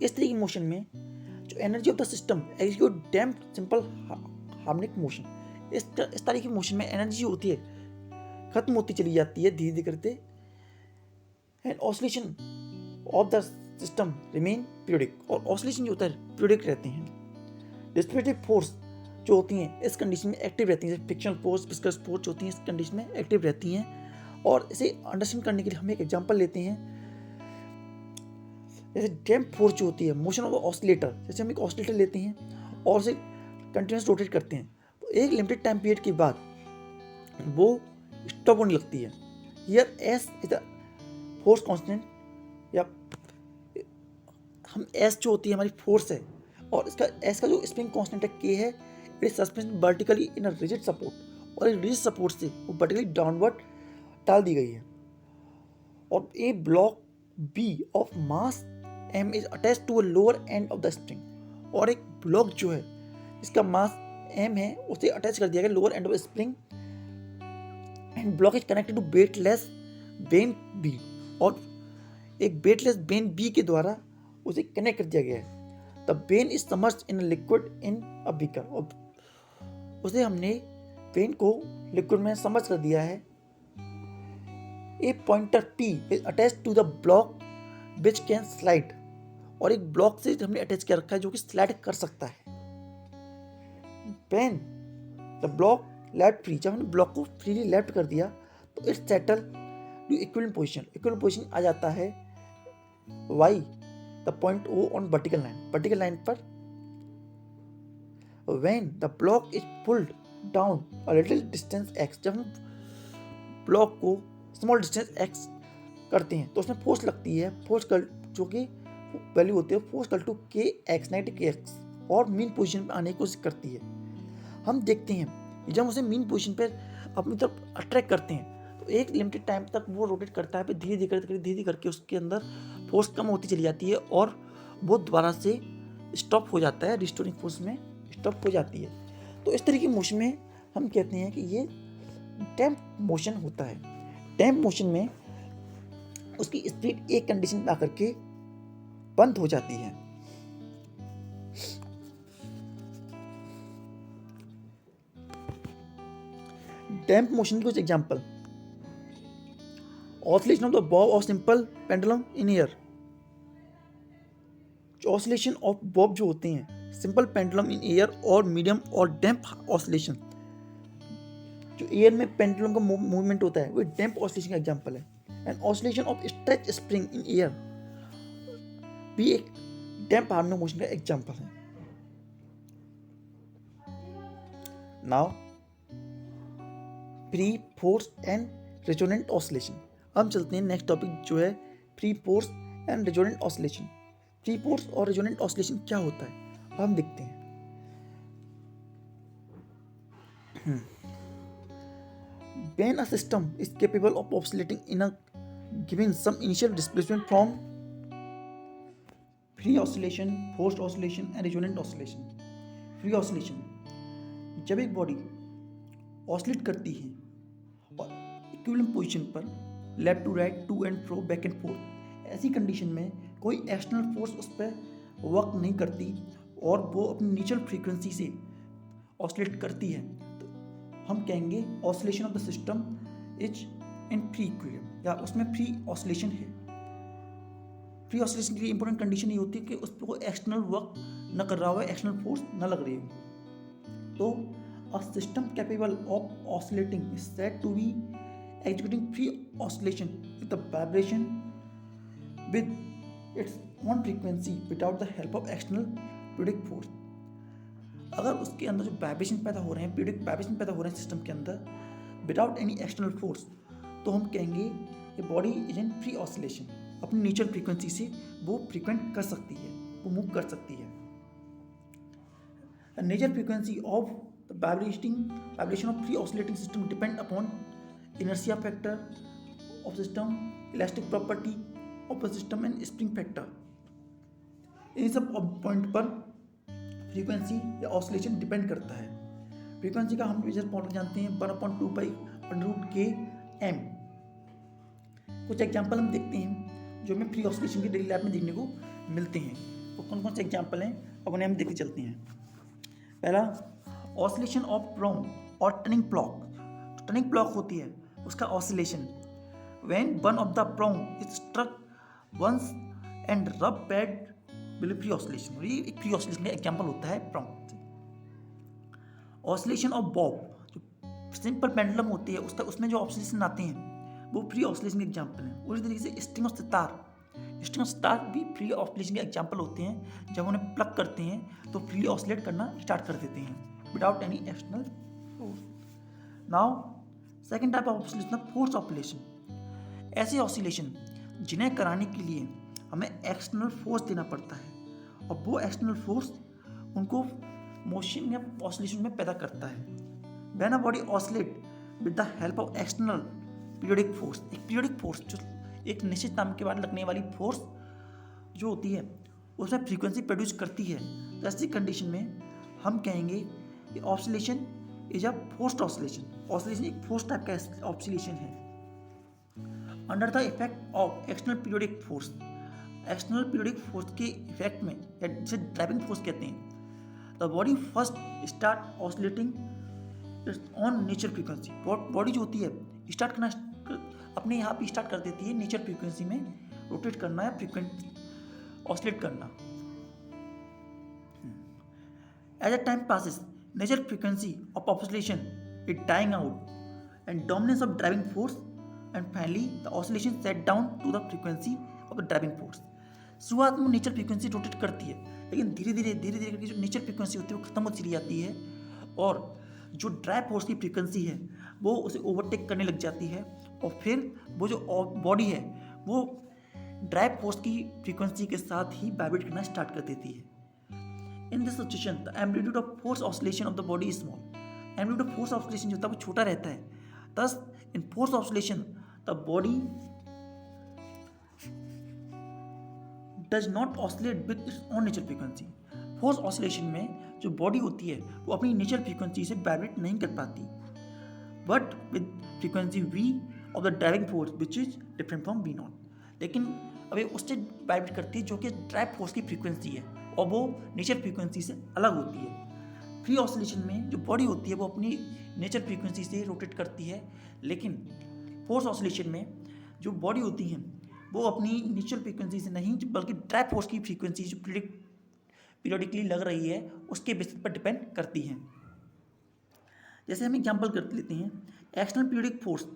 इस तरह की मोशन में जो energy of the system execute damp simple harmonic motion. इस तरह की मोशन में एनर्जी होती है खत्म होती चली जाती है धीरे धीरे करते, and oscillation of the system remain periodic. और ऑसिलेशन जो होता है पीरियडिक रहते हैं. डिसिपेटिव फोर्स जो होती हैं इस कंडीशन में एक्टिव रहती हैं, जैसे फ्रिक्शनल फोर्स, विस्कस फोर्स जो होती हैं इस कंडीशन में एक्टिव रहती हैं. और इसे अंडरस्टैंड करने के लिए हम एक एग्जांपल लेते हैं. जैसे डैम्प फोर्स जो होती है मोशन ऑफ ऑसिलेटर, जैसे हम एक ऑसिलेटर लेते हैं और उसे कंटिन्यूस रोटेट करते हैं तो एक लिमिटेड टाइम पीरियड के बाद वो स्टॉप होने लगती है. Here S is the force constant, या हम एस जो होती है हमारी फोर्स है, और इसका एस का जो स्प्रिंग कांस्टेंट है के है. It is suspended vertically in a rigid support, और एक रिजिड सपोर्ट से वो वर्टिकली डाउनवर्ड डाल दी गई है. और a block B of mass M is attach to a lower end of the spring. और एक ब्लॉक जो है इसका मास एम है उसे अटैच कर दिया गया lower end of spring, and block is connected to weightless vane B. और एक वेटलेस वेन बी के द्वारा उसे कनेक्ट कर दिया गया है. The when is समर्ज्ड in liquid in a beaker. और उसे हमने वेन को लिक्विड में समर्ज कर दिया है. A pointer P is attach to the block which can slide. और एक ब्लॉक से हमने अटैच किया रखा है जो कि स्लाइड कर सकता है. When the block left free, जब हमने ब्लॉक को फ्रीली लेफ्ट कर दिया तो it settle to equivalent position. Equivalent position आ जाता है y the point O on vertical line, vertical line पर. When the block is pulled down a little distance x, जब हम ब्लॉक को स्मॉल डिस्टेंस x करते हैं तो उसमें फोर्स लगती है, फोर्स जो कि वैल्यू होती है फोर्स कल टू के एक्स नेगेटिव के एक्स, और मीन पोजीशन पर आने की कोशिश करती है. हम देखते हैं कि जब उसे मीन पोजीशन पर अपनी तरफ अट्रैक्ट करते हैं तो एक लिमिटेड टाइम तक वो रोटेट करता है, फिर धीरे धीरे करके उसके अंदर फोर्स कम होती चली जाती है और वो दोबारा से स्टॉप हो जाता है, रिस्टोरिंग फोर्स में स्टॉप हो जाती है. तो इस तरह की मोशन में हम कहते हैं कि ये डैम्प मोशन होता है. डैम्प मोशन में उसकी स्पीड एक कंडीशन में आकर के बंद हो जाती है. डैम्प मोशन की कुछ example: oscillation of the bob of simple pendulum in air. Oscillation of bob जो होते हैं सिंपल पेंडुलम इन एयर और मीडियम और डैम्प ऑसिलेशन, जो एयर में पेंडुलम का मूवमेंट होता है वो डैम्प ऑसिलेशन का एग्जांपल है. And oscillation of stretch spring in air भी एक डैम्प हार्मोनिक मोशन का एग्जांपल है. Now free force and resonant oscillation. हम चलते हैं नेक्स्ट टॉपिक जो है free force and resonant oscillation. Free force और रेजोनेंट ऑसिलेशन क्या होता है हम देखते हैं. When a system is capable of oscillating in a given some initial displacement from free oscillation, forced oscillation and resonant oscillation. Free oscillation, जब एक body oscillate करती है और इक्विवेलेंट पोजीशन पर left to right, to and fro, back and forth, ऐसी condition में कोई external force उस पर वर्क नहीं करती और वो अपनी नेचुरल फ्रीक्वेंसी से ऑसिलेट करती है, तो हम कहेंगे oscillation of the system is in free equilibrium, या उसमें फ्री ऑसिलेशन है। फ्री ऑसिलेशन की इंपॉर्टेंट कंडीशन ये होती है कि उस पर कोई एक्सटर्नल वर्क न कर रहा हो, एक्सटर्नल फोर्स न लग रही हो। तो a system capable of oscillating is said to be executing free oscillation with the vibration with its own frequency without the help of external periodic force। अगर उसके अंदर जो वाइब्रेशन पैदा हो रहे हैं, पीरियडिक वाइब्रेशन पैदा हो रहे हैं सिस्टम के अंदर विदाउट एनी एक्सटर्नल फोर्स, तो हम कहेंगे कि body is in free oscillation, अपनी नेचुरल फ्रीक्वेंसी से वो फ्रीक्वेंट कर सकती है, वो मूव कर सकती है। Nature frequency of the vibration of free oscillating system depend upon inertia factor of system, elastic property of the system and spring factor। इन सब पॉइंट पर फ्रीक्वेंसी या ऑसिलेशन डिपेंड करता है। फ्रीक्वेंसी का हम मेजर फॉर्मूला जानते हैं 1/2π√Km। कुछ एग्जांपल हम देखते हैं जो हमें फ्री ऑसिलेशन की डेली लाइफ में देखने को मिलते हैं। तो कौन कौन से एग्जांपल हैं अब उन्हें हम देखते चलते हैं। पहला, ऑसिलेशन ऑफ प्रोम और टर्निंग ब्लॉक। टर्निंग ब्लॉक होती है उसका oscillation when one of the prong is struck once and rub pad will free oscillation. ये एक फ्री ऑसिलेशन का एग्जांपल होता है प्रोम। ऑसिलेशन ऑफ बॉब, जो सिंपल पेंडुलम होती है उसमें जो ऑसिलेशन आते हैं वो फ्री ऑसिलेशन के एग्जांपल हैं। उसी तरीके से स्ट्रिंग ऑफ सितार भी फ्री ऑसिलेशन के एग्जांपल होते हैं। जब उन्हें प्लग करते हैं तो फ्री ऑसिलेट करना स्टार्ट कर देते हैं without any external force. Now second type of oscillation है फोर्स ऑसिलेशन। ऐसे ऑसिलेशन जिन्हें कराने के लिए हमें एक्सटर्नल फोर्स देना पड़ता है और वो एक्सटर्नल फोर्स उनको मोशन या ऑसिलेशन में पैदा करता है। When a body oscillate with the help of external periodic force, एक पीरियोडिक फोर्स जो एक निश्चित टाइम के बाद लगने वाली फोर्स जो होती है उसमें फ्रीक्वेंसी प्रोड्यूस करती है, तो ऐसी कंडीशन में हम कहेंगे कि oscillation is a forced oscillation. Oscillation एक फोर्स टाइप का ऑसिलेशन है। Under the effect of external periodic force, external periodic force के इफेक्ट में, या जिसे ड्राइविंग फोर्स कहते हैं, the body first start oscillating it's on nature frequency. Body जो होती है स्टार्ट करना अपने यहाँ पे स्टार्ट कर देती है नेचर फ्रीक्वेंसी में रोटेट करना या फ्रीक्वेंट ऑसिलेट करना। As a time passes nature frequency of oscillation is dying out and dominance of driving force and finally the oscillation set down to the frequency of the driving force. शुरुआत में nature frequency rotate करती है, लेकिन धीरे धीरे करके जो nature frequency होती है वो खत्म होती चली जाती है और जो ड्राइव फोर्स की फ्रीक्वेंसी है वो उसे ओवरटेक करने लग जाती है और फिर वो जो बॉडी है वो ड्राइव फोर्स की फ्रीक्वेंसी के साथ ही वाइब्रेट करना स्टार्ट कर देती है। In this situation, the amplitude of force oscillation of the body is small. Amplitude of force oscillation जो होता है वो छोटा रहता है। Thus, in force oscillation, the body does not oscillate with its own nature frequency. Force oscillation में जो body होती है वो अपनी नेचर फ्रीक्वेंसी से वाइब्रेट नहीं कर पाती, but with frequency v of the driving force which is different from v0। लेकिन अभी उससे वाइब्रेट करती है जो कि ड्राइव फोर्स की फ्रीक्वेंसी है और वो नेचर फ्रीक्वेंसी से अलग होती है। फ्री ऑसिलेशन में जो बॉडी होती है वो अपनी नेचर फ्रीक्वेंसी से रोटेट करती है, लेकिन फोर्स ऑसिलेशन में जो बॉडी होती है वो अपनी नेचुरल फ्रीक्वेंसी से नहीं बल्कि ड्राइव फोर्स की फ्रीक्वेंसी जो पीरियडिकली लग रही है उसके बेसिस पर डिपेंड करती है। जैसे हम एग्जांपल कर लेते हैं, एक्सटर्नल पीरियडिक फोर्स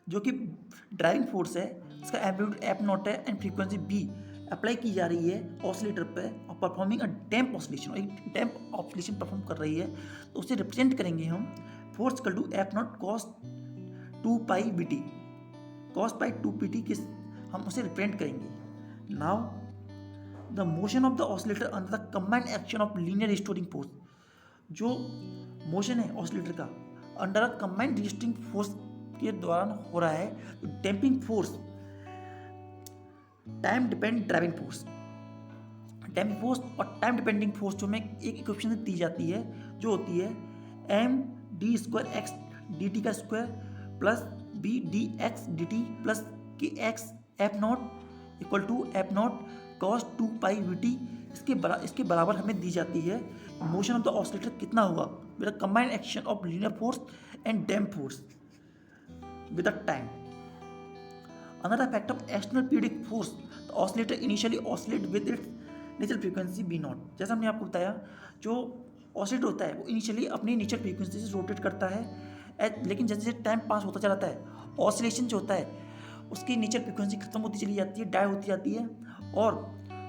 जो कि ड्राइविंग फोर्स है, इसका एम्पलीट्यूड f0 है एंड फ्रीक्वेंसी b अप्लाई की जा रही है ऑसिलेटर पे और परफॉर्मिंग अ डैम्प ऑसिलेशन, एक डैम्प ऑसिलेशन परफॉर्म कर रही है, तो उसे रिप्रेजेंट करेंगे हम force equal to f0 cos 2π/bt। cos pi 2pt के हम उसे रिप्रेजेंट करेंगे। Now the motion of the oscillator under the combined action of linear restoring force, जो मोशन है ऑसिलेटर का under a combined restoring force के दौरान हो रहा है, तो damping force time depend driving force, damping force और टाइम डिपेंडिंग फोर्स जो हमें एक इक्वेशन दी जाती है जो होती है md² x dt का square plus b dx dt plus kx f0 equal to f0 cos 2π/vt इसके बराबर हमें दी जाती है। मोशन ऑफ द ऑसिलेटर कितना होगा with the combined action of linear force and damp force with the time. Another effect of external periodic force, the oscillator initially oscillate with its natural frequency v0। जैसा हमने आपको बताया, जो oscillator होता है वो इनिशियली अपनी नेचुरल फ्रीक्वेंसी से रोटेट करता है, लेकिन जैसे जैसे टाइम पास होता चलाता है ऑसिलेशन जो होता है उसकी नेचुरल फ्रीक्वेंसी खत्म होती चली जाती है, डाई होती जाती है, और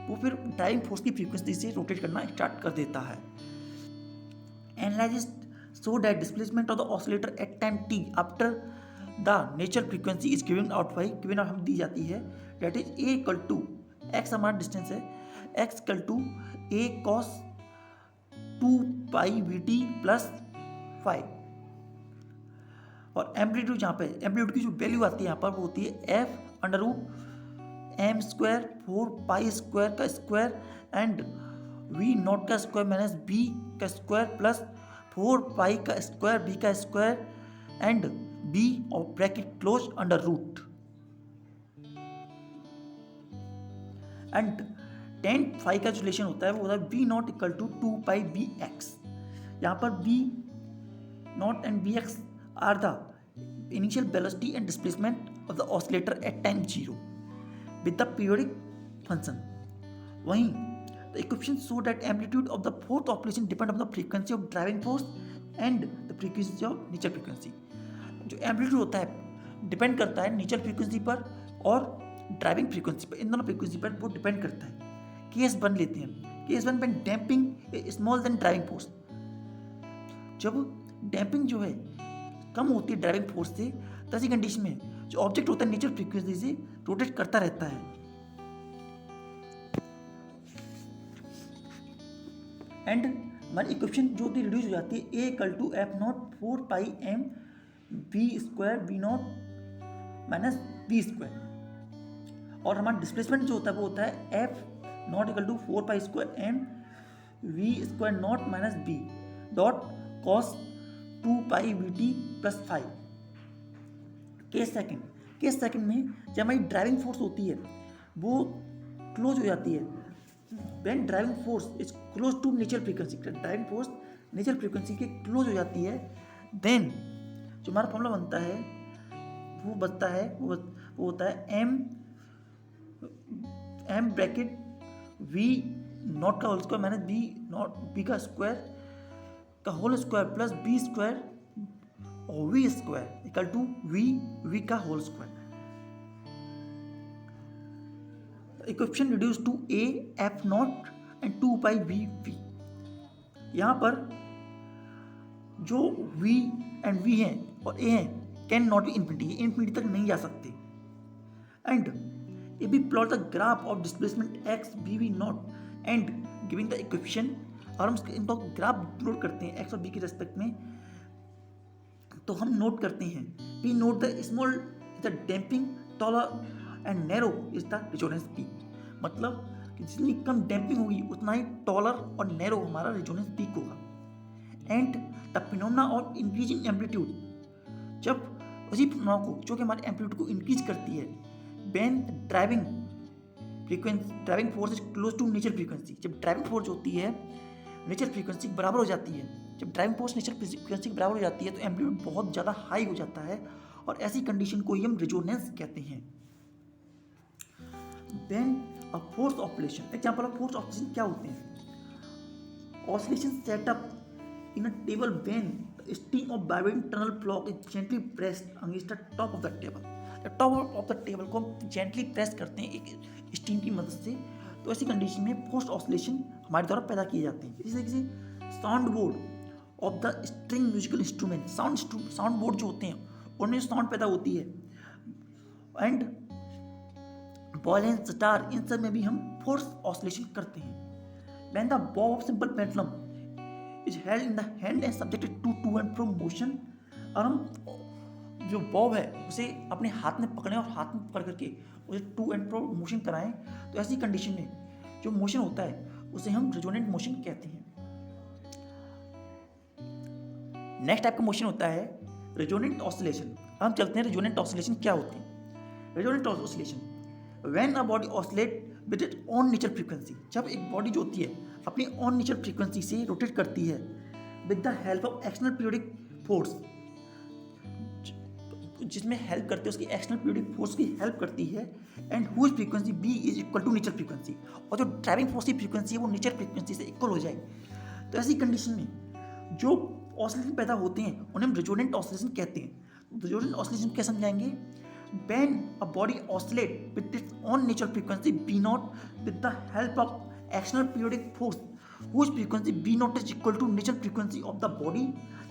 वो फिर ड्राइविंग फोर्स की फ्रीक्वेंसी से रोटेट करना स्टार्ट कर देता है। Analysis show that displacement of the oscillator at time t after the natural frequency is given out हम दी जाती है, that is a equal to x हमारा डिस्टेंस है, x equal to a cos 2π/vt plus 5। और amplitude जहाँ पे amplitude की जो वैल्यू आती है यहाँ पर वो होती है f√m² 4π² का स्क्वायर एंड v0 का स्क्वायर माइनस b का स्क्वायर प्लस 4π का स्क्वायर b का स्क्वायर एंड b और bracket close under root and tan phi का जो रिलेशन होता है वो होता है v0 इक्वल टू 2πbx। यहाँ पर v0 and bx are the initial velocity and displacement of the oscillator at time 0 with the periodic function. वहीं the equation show that amplitude of the forced oscillation depend on the frequency of driving force and the frequency of natural frequency. जो amplitude होता है depend करता है natural frequency पर और driving frequency पर, इन दोनों फ्रीक्वेंसी पर वो डिपेंड करता है। केस 1 लेते हैं, केस 1 में damping small than driving force. जब डैम्पिंग जो है कम होती है ड्राइविंग फोर्स से, तो ऐसी कंडीशन में जो ऑब्जेक्ट होता है नेचुरल फ्रीक्वेंसी से रोटेट करता रहता है। एंड हमारी इक्वेशन जो होती है रिड्यूस हो जाती है, a equal to f0 4πm v² v0 minus v²। और हमारा डिस्प्लेसमेंट जो होता है वो होता है f0 equal to 4π² m v² minus b dot cos 2π/vt plus 5। Case second में जब हमारी ड्राइविंग फोर्स होती है वो क्लोज हो जाती है, when driving force is close to natural frequency, driving force natural frequency के क्लोज हो जाती है, देन जो हमारा फॉर्मूला बनता है वो बचता है वो होता है m ब्रैकेट v0 का होल स्क्वायर माइनस b का स्क्वायर का होल स्क्वायर प्लस b² और v² इक्वल टू v का whole square. Equation reduce to a f0 and 2πv। यहाँ पर जो v एंड v हैं और a हैं कैन नॉट बी इन्फिनिटी तक नहीं जा सकते। And if we plot the graph of displacement x v0 and giving the equation, और हम इनको ग्राफ नोट करते हैं x और b के रेस्पेक्ट में, तो हम नोट करते हैं we note the small is the damping, taller and narrow is the resonance peak। मतलब कि जितनी कम डैम्पिंग होगी उतना ही टॉलर और नैरो हमारा रेजोनेंस पीक होगा। And the phenomena of increase in amplitude, जब उसी फिनोमेना को जो कि हमारे एम्पलीट्यूड को इंक्रीज करती है, when driving force is close to natural frequency, जब ड्राइविंग फोर्स होती है नेचुरल फ्रीक्वेंसी के बराबर हो जाती है, जब ड्राइविंग फोर्स नेचुरल फ्रीक्वेंसी के बराबर हो जाती है तो एम्पलीट्यूड बहुत ज़्यादा हाई हो जाता है, और ऐसी कंडीशन को ही हम रेजोनेंस कहते हैं। When a force oscillation, example of force oscillation क्या होते हैं? Oscillation setup in a table when string of vibrating tunnel block is gently pressed against the top of the table. Top of the table को हम gently press करते हैं एक string की मदद से, तो ऐसी कंडीशन में फोर्स ऑसिलेशन हमारे द्वारा पैदा किए जाते हैं। इसी तरीके से sound board of the string musical instrument, sound board जो होते हैं उनमें साउंड पैदा होती है, एंड बॉल एंड स्टार, इन सब में भी हम फोर्स ऑसिलेशन करते हैं। When the bob of simple pendulum is held in the hand and subjected to and fro motion, और हम जो बॉब है उसे अपने हाथ में पकड़ें और हाथ में पकड़ करके उसे टू एंड फ्रो मोशन कराएं, तो ऐसी कंडीशन में जो मोशन होता है उसे हम रेजोनेंट मोशन कहते हैं। नेक्स्ट टाइप का मोशन होता है रेजोनेंट ऑसिलेशन। हम चलते हैं रेजोनेंट ऑसिलेशन क्या होते हैं। Resonant oscillation, when a body oscillate with it own nature frequency. जब एक बॉडी जो होती है अपनी ऑन नेचर फ्रीक्वेंसी से रोटेट करती है with the help of external periodic force, जिसमें हेल्प करते हैं उसकी एक्सटर्नल पीरियोडिक फोर्स की हेल्प करती है, and whose frequency b is equal to nature frequency, और जो ड्राइविंग फोर्स की फ्रीक्वेंसी है वो नेचर फ्रीक्वेंसी से इक्वल हो जाए। तो ऐसी कंडीशन में जो ऑसिलेशन पैदा होते हैं उन्हें हम रेजोनेंट ऑसिलेशन कहते हैं। रेजोनेंट ऑसिलेशन क्या समझाएंगे? when a body oscillate with its own natural frequency b naught with the help of external periodic force whose frequency b naught is equal to natural frequency of the body,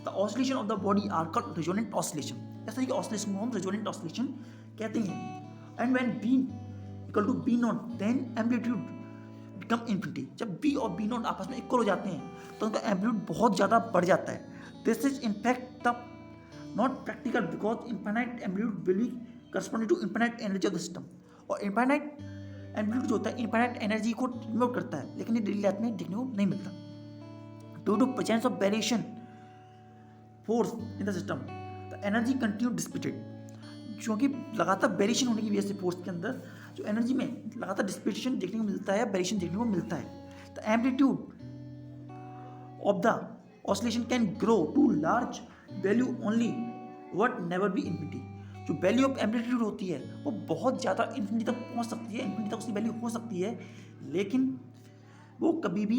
the oscillation of the body are called resonant oscillation। ऐसा ही oscillation को हम resonant oscillation कहते हैं। and when b equal to b naught then amplitude become infinity। जब b और b naught आपस में equal हो जाते हैं तो उनका एम्पलीट्यूड बहुत ज़्यादा बढ़ जाता है। This is in fact the not practical because infinite amplitude will be corresponding to infinite energy of the system. और इनफाइनाइट एम्पलीट्यूड जो होता है इनफाइनाइट एनर्जी को डिनोट करता है, लेकिन ये डेली लाइफ में देखने को नहीं मिलता। Due to presence of variation force in the system the energy continue dissipated. क्योंकि लगातार वेरिएशन होने की वजह से फोर्स के अंदर जो एनर्जी में लगातार डिसिपेशन देखने को मिलता है, वेरिएशन देखने को मिलता है। The amplitude of the oscillation can grow to large value only but never be infinity. जो वैल्यू ऑफ एम्पलीट्यूड होती है वो बहुत ज़्यादा इन्फिनिटी तक पहुंच सकती है, इन्फिनिटी तक उसकी वैल्यू हो सकती है, लेकिन वो कभी भी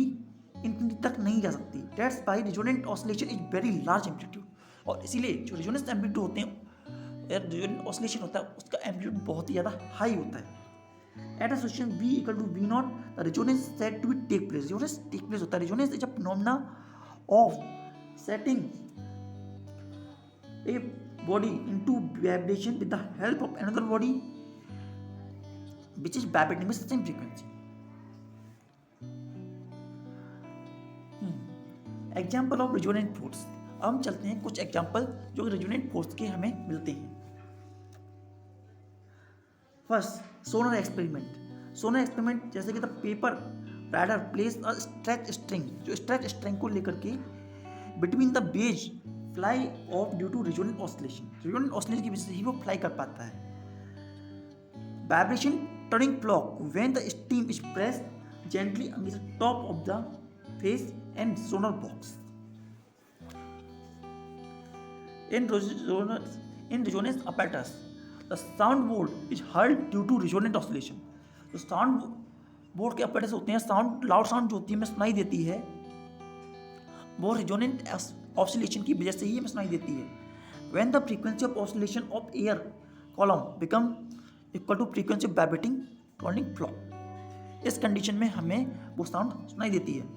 इन्फिनिटी तक नहीं जा सकती। That's by resonant oscillation is very large amplitude. और इसीलिए जो रेजोनेंस एम्पलीट्यूड होते हैं, रेजोनेंट ऑसिलेशन होता है उसका एम्पलीट्यूड बहुत ही ज़्यादा हाई होता है। At a situation v equal to v naught the resonance said to be take place. Resonance take place होता है। Resonance is a phenomena of setting a body into vibration with the help of another body which is vibrating with the same frequency। Example of resonant force. अब हम चलते हैं कुछ example जो resonant force के हमें मिलते हैं। First, sonar experiment. Sonar experiment जैसे कि the paper rider place a stretch string, जो स्ट्रेच स्ट्रिंग को लेकर के between the base fly off due to resonant oscillation. Resonant oscillation की वजह से ही वो फ्लाई कर पाता है। Vibration turning clock when the stem is pressed gently on the top of the face and sonar box. In resonance apparatus the sound board is heard due to resonant oscillation। तो sound board के apparatus होते हैं, sound loud sound जो होती है हमें सुनाई देती है वो रेजोनेंट ऑसिलेशन की वजह से ही हमें सुनाई देती है। When the frequency of oscillation of air column become equal to frequency of vibrating turning clock, इस कंडीशन में हमें वो साउंड सुनाई देती है।